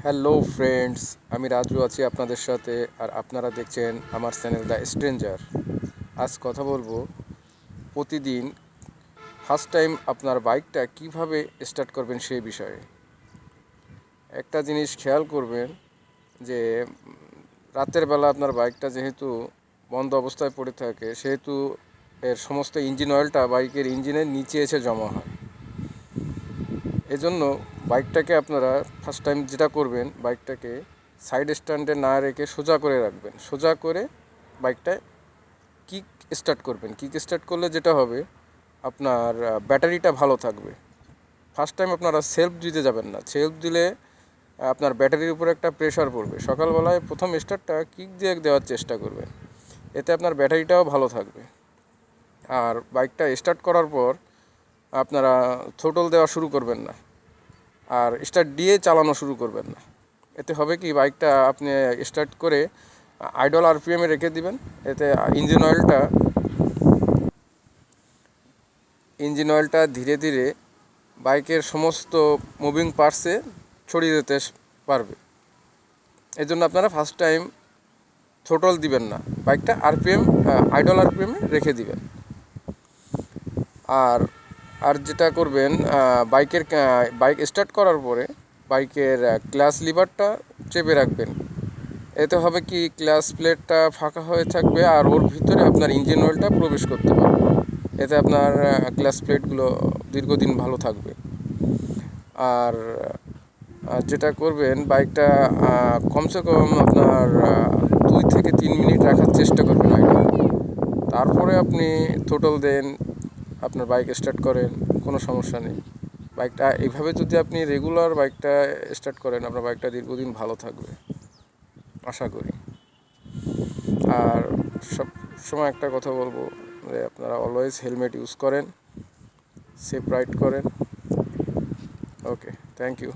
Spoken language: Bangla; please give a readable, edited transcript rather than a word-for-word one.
হ্যালো ফ্রেন্ডস, আমি রাজু আছি আপনাদের সাথে। আর আপনারা দেখছেন আমার চ্যানেল দ্য স্ট্রেঞ্জার। আজ কথা বলবো প্রতিদিন ফার্স্ট টাইম আপনার বাইকটা কিভাবে স্টার্ট করবেন সেই বিষয়ে। একটা জিনিস খেয়াল করবেন যে রাতের বেলা আপনার বাইকটা যেহেতু বন্ধ অবস্থায় পড়ে থাকে, সেহেতু এর সমস্ত ইঞ্জিন অয়েলটা বাইকের ইঞ্জিনের নিচে এসে জমা হয়। এজন্য বাইকটাকে আপনারা ফার্স্ট টাইম যেটা করবেন, বাইকটাকে সাইড স্ট্যান্ডে না রেখে সোজা করে রাখবেন। সোজা করে বাইকটা কিক স্টার্ট করবেন। কিক স্টার্ট করলে যেটা হবে, আপনার ব্যাটারিটা ভালো থাকবে। ফার্স্ট টাইম আপনারা সেলফ দিতে যাবেন না। সেলফ দিলে আপনার ব্যাটারির উপর একটা প্রেশার পড়বে। সকালবেলায় প্রথম স্টার্টটা কিক দিয়ে দেওয়ার চেষ্টা করবেন, এতে আপনার ব্যাটারিটাও ভালো থাকবে। আর বাইকটা স্টার্ট করার পর আপনারা থ্রোটল দেওয়া শুরু করবেন না, আর স্টার্ট দিয়ে চালানো শুরু করবেন না। এতে হবে কি, বাইকটা আপনি স্টার্ট করে আইডল আরপিএমে রেখে দিবেন। এতে ইঞ্জিন অয়েলটা ধীরে ধীরে বাইকের সমস্ত মুভিং পার্টসে ছড়িয়ে যেতে পারবে। এজন্য আপনারা ফার্স্ট টাইম থ্রোটল দিবেন না, বাইকটা আইডল আরপিএমে রেখে দিবেন। আর আর যেটা করবেন, বাইক স্টার্ট করার পরে বাইকের ক্লাচ লিভারটা চেপে রাখবেন। এতে হবে কি, ক্লাচ প্লেটটা ফাঁকা হয়ে থাকবে আর ওর ভিতরে আপনার ইঞ্জিন অয়েলটা প্রবেশ করতে পারবে। এতে আপনার ক্লাচ প্লেটগুলো দীর্ঘদিন ভালো থাকবে। আর যেটা করবেন, বাইকটা কমসে কম আপনার 2 থেকে 3 মিনিট রাখার চেষ্টা করবেন আগে। তারপরে আপনি থ্রোটল দেন, আপনার বাইক স্টার্ট করেন, কোনো সমস্যা নেই। বাইকটা এইভাবে যদি আপনি রেগুলার বাইকটা স্টার্ট করেন, আপনার বাইকটা দীর্ঘদিন ভালো থাকবে আশা করি। আর সব সময় একটা কথা বলবো যে আপনারা অলওয়েজ হেলমেট ইউজ করেন, সেফ রাইড করেন। ওকে, থ্যাংক ইউ।